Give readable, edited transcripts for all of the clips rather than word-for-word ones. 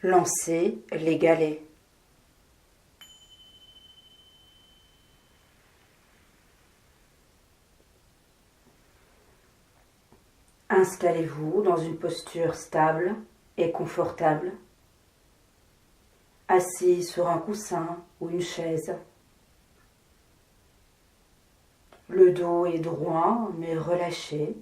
Lancez les galets. Installez-vous dans une posture stable et confortable, assis sur un coussin ou une chaise. Le dos est droit mais relâché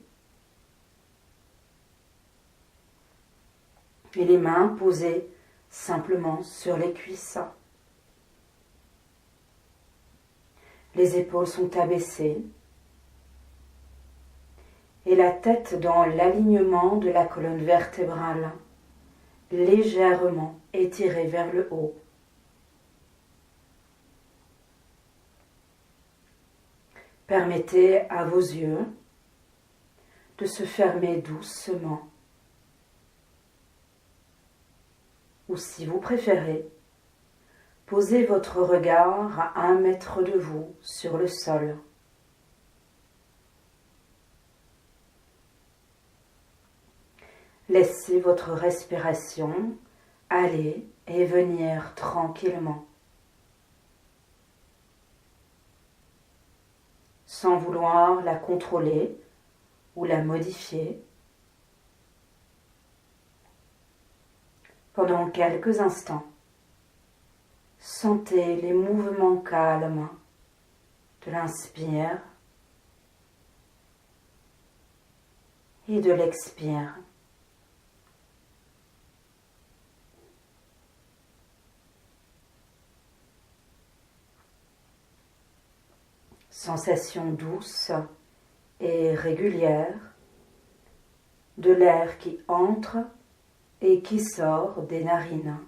et les mains posées simplement sur les cuisses. Les épaules sont abaissées et la tête dans l'alignement de la colonne vertébrale, légèrement étirée vers le haut. Permettez à vos yeux de se fermer doucement. Ou si vous préférez, posez votre regard à 1 mètre de vous sur le sol. Laissez votre respiration aller et venir tranquillement, sans vouloir la contrôler ou la modifier. Pendant quelques instants, sentez les mouvements calmes de l'inspire et de l'expire. Sensation douce et régulière de l'air qui entre et qui sort des narines.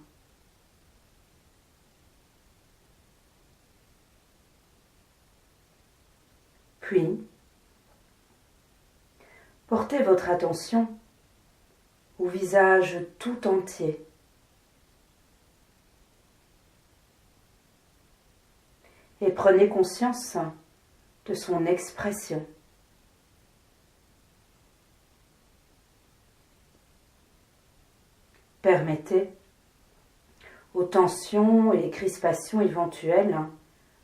Puis, portez votre attention au visage tout entier. Et prenez conscience de son expression. Permettez aux tensions et crispations éventuelles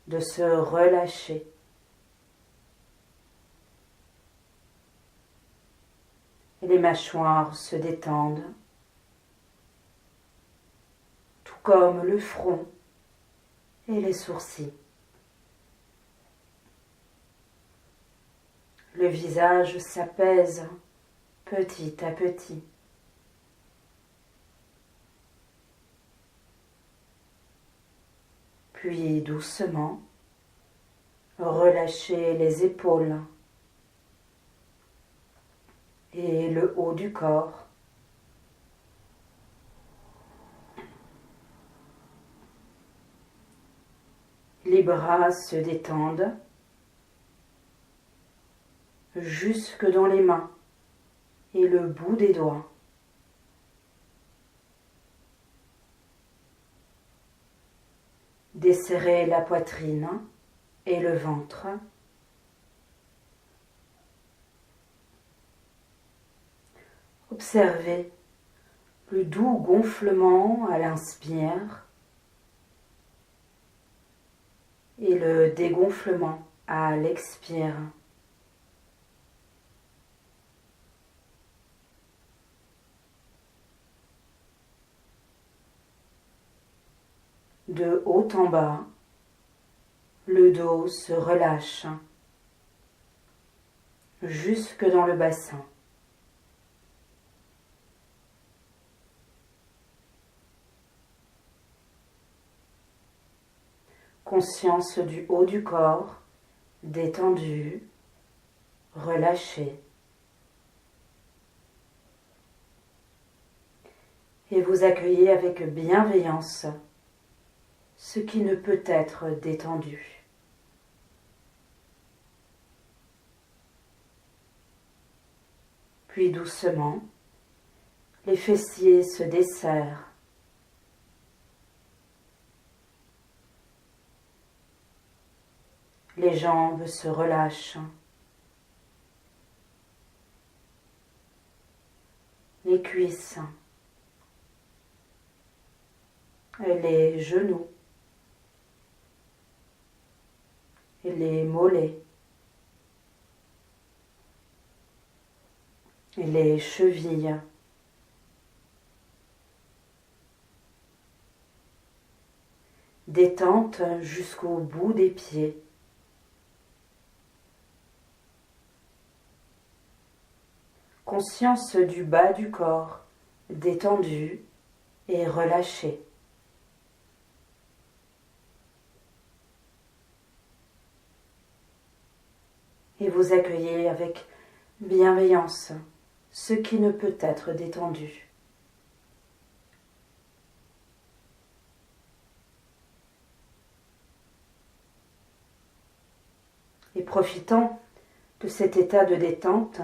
de se relâcher. Et les mâchoires se détendent, tout comme le front et les sourcils. Le visage s'apaise petit à petit. Puis doucement, relâchez les épaules et le haut du corps. Les bras se détendent jusque dans les mains et le bout des doigts. Desserrez la poitrine et le ventre. Observez le doux gonflement à l'inspire et le dégonflement à l'expire. De haut en bas, le dos se relâche jusque dans le bassin. Conscience du haut du corps, détendu, relâché. Et vous accueillez avec bienveillance ce qui ne peut être détendu. Puis doucement, les fessiers se desserrent. Les jambes se relâchent. Les cuisses. les genoux et les mollets et les chevilles. Détente jusqu'au bout des pieds. Conscience du bas du corps, détendu et relâché. Et vous accueillez avec bienveillance ce qui ne peut être détendu. Et profitant de cet état de détente,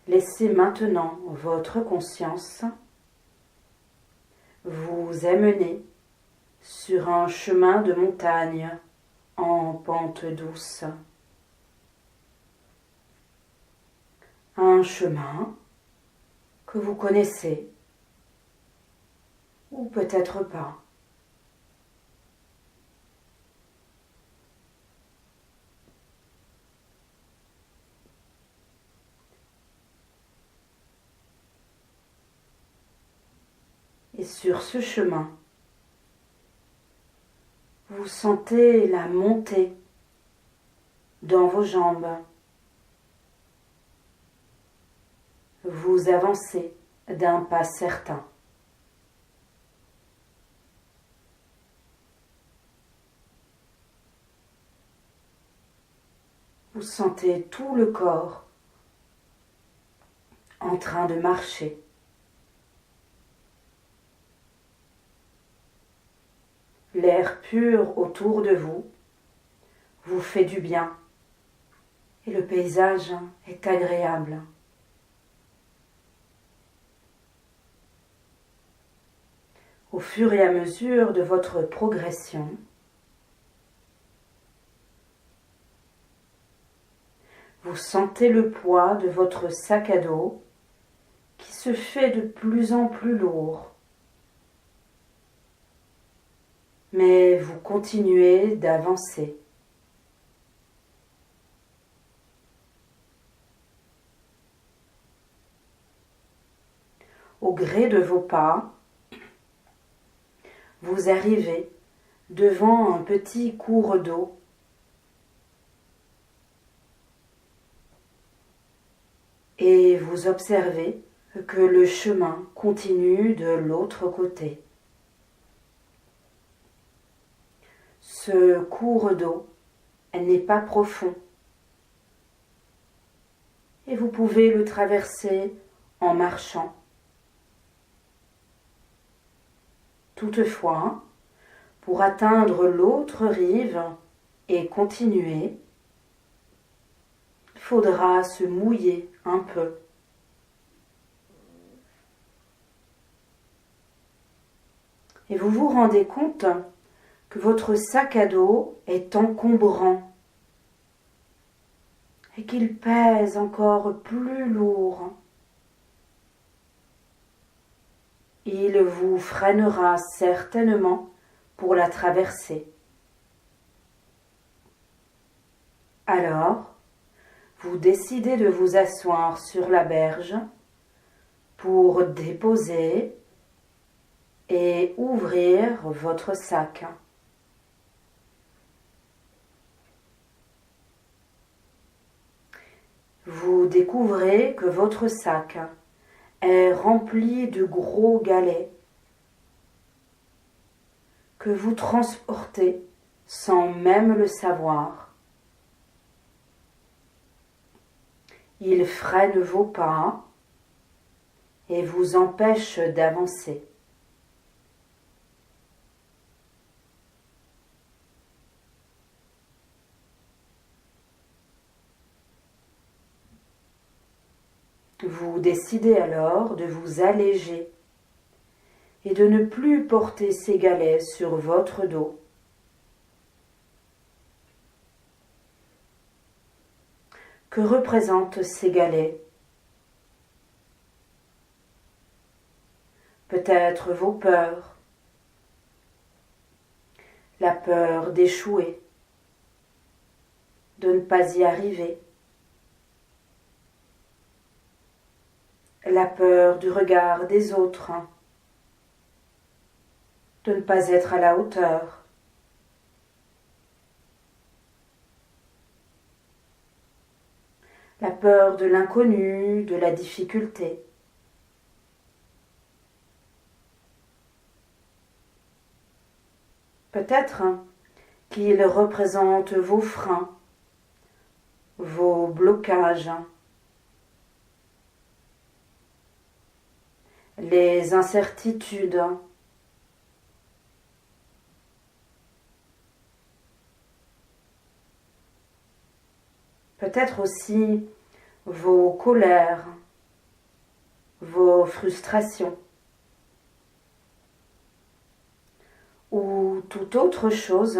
laissez maintenant votre conscience vous amener sur un chemin de montagne en pente douce. Un chemin que vous connaissez ou peut-être pas. Et sur ce chemin, vous sentez la montée dans vos jambes. Vous avancez d'un pas certain. Vous sentez tout le corps en train de marcher. L'air pur autour de vous vous fait du bien et le paysage est agréable. Au fur et à mesure de votre progression, vous sentez le poids de votre sac à dos qui se fait de plus en plus lourd. Mais vous continuez d'avancer. Au gré de vos pas, vous arrivez devant un petit cours d'eau. Et vous observez que le chemin continue de l'autre côté. Ce cours d'eau n'est pas profond et vous pouvez le traverser en marchant. Toutefois, pour atteindre l'autre rive et continuer, il faudra se mouiller un peu. Et vous vous rendez compte que votre sac à dos est encombrant et qu'il pèse encore plus lourd. Il vous freinera certainement pour la traverser. Alors, vous décidez de vous asseoir sur la berge pour déposer et ouvrir votre sac. Vous découvrez que votre sac est rempli de gros galets que vous transportez sans même le savoir. Ils freinent vos pas et vous empêchent d'avancer. Vous décidez alors de vous alléger et de ne plus porter ces galets sur votre dos. Que représentent ces galets? peut-être vos peurs, la peur d'échouer, de ne pas y arriver, la peur du regard des autres, de ne pas être à la hauteur, la peur de l'inconnu, de la difficulté. Peut-être qu'il représente vos freins, vos blocages, les incertitudes, peut-être aussi vos colères, vos frustrations, ou toute autre chose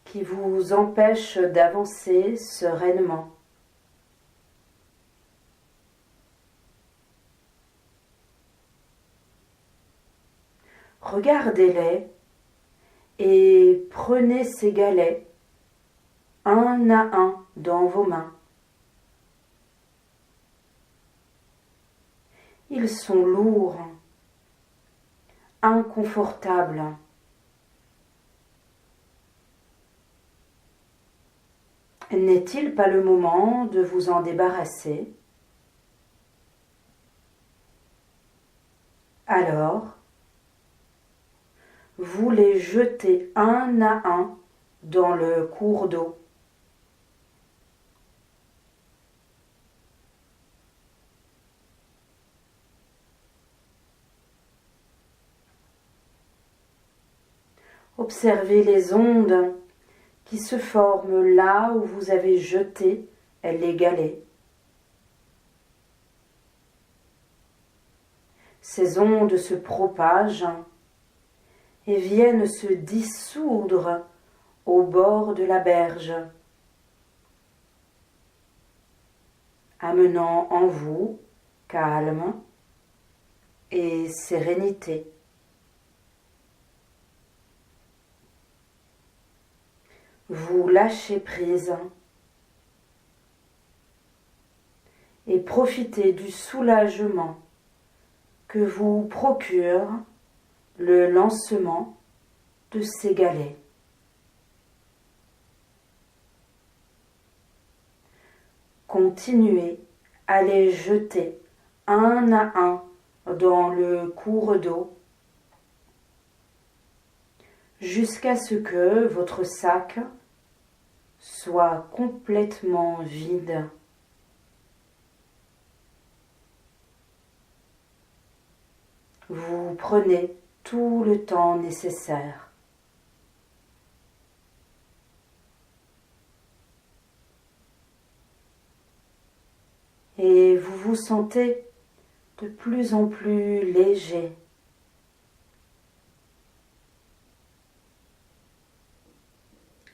qui vous empêche d'avancer sereinement. Regardez-les et prenez ces galets un à un dans vos mains. Ils sont lourds, inconfortables. N'est-il pas le moment de vous en débarrasser? Alors, vous les jetez un à un dans le cours d'eau. Observez les ondes qui se forment là où vous avez jeté les galets. Ces ondes se propagent et viennent se dissoudre au bord de la berge, amenant en vous calme et sérénité. Vous lâchez prise et profitez du soulagement que vous procure le lancement de ces galets. Continuez à les jeter un à un dans le cours d'eau jusqu'à ce que votre sac soit complètement vide. Vous prenez tout le temps nécessaire. Et vous vous sentez de plus en plus léger.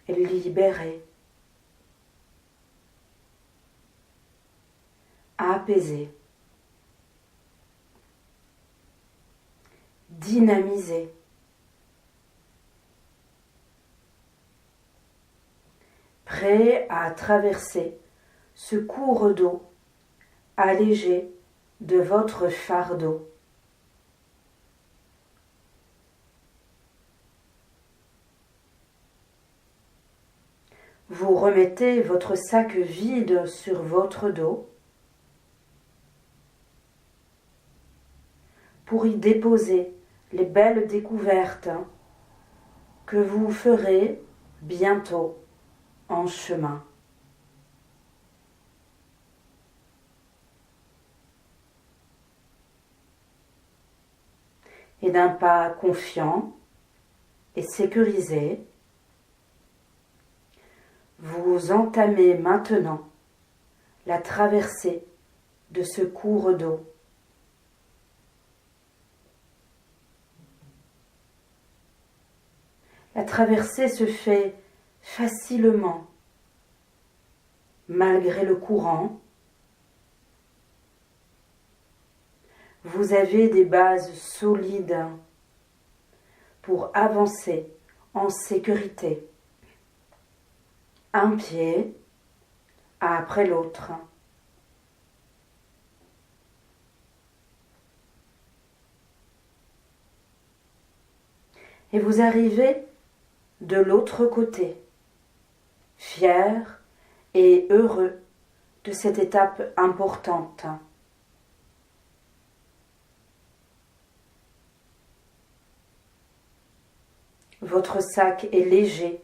Libéré, apaisé, dynamisé, prêt à traverser ce cours d'eau allégé de votre fardeau. Vous remettez votre sac vide sur votre dos pour y déposer les belles découvertes que vous ferez bientôt en chemin. Et d'un pas confiant et sécurisé, vous entamez maintenant la traversée de ce cours d'eau. La traversée se fait facilement, malgré le courant, vous avez des bases solides pour avancer en sécurité, un pied après l'autre. Et vous arrivez de l'autre côté, fier et heureux de cette étape importante. Votre sac est léger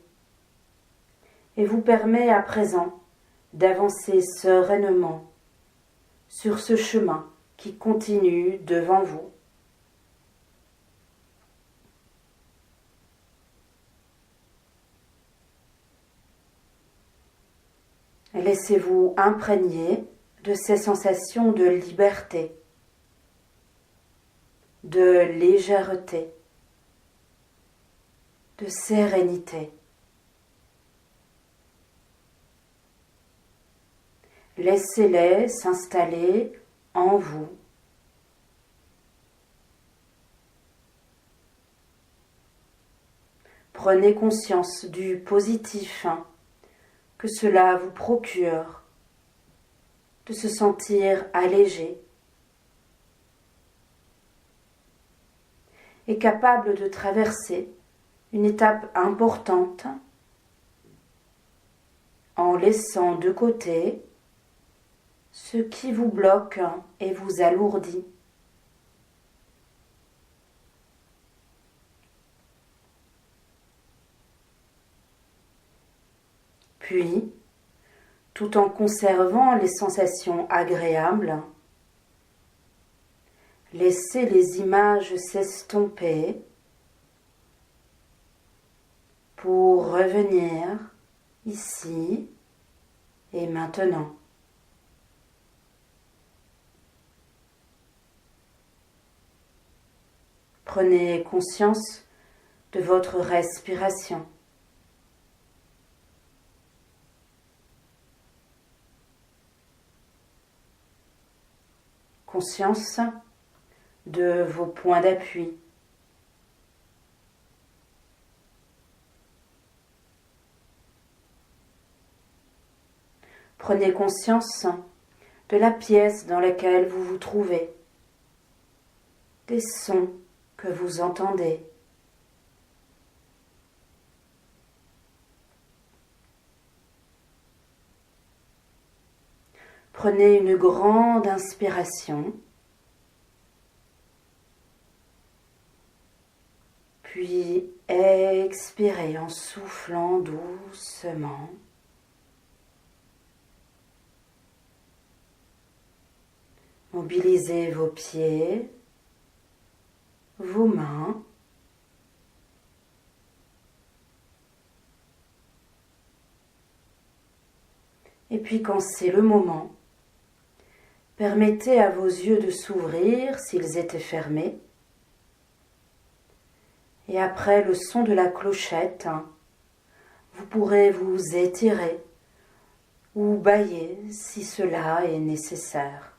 et vous permet à présent d'avancer sereinement sur ce chemin qui continue devant vous. Laissez-vous imprégner de ces sensations de liberté, de légèreté, de sérénité. Laissez-les s'installer en vous. Prenez conscience du positif que cela vous procure, de se sentir allégé et capable de traverser une étape importante en laissant de côté ce qui vous bloque et vous alourdit. Puis, tout en conservant les sensations agréables, laissez les images s'estomper pour revenir ici et maintenant. Prenez conscience de votre respiration. Conscience de vos points d'appui. Prenez conscience de la pièce dans laquelle vous vous trouvez, des sons que vous entendez. Prenez une grande inspiration, puis expirez en soufflant doucement. Mobilisez vos pieds, vos mains, et puis quand c'est le moment, permettez à vos yeux de s'ouvrir s'ils étaient fermés. Et après le son de la clochette, vous pourrez vous étirer ou bâiller si cela est nécessaire.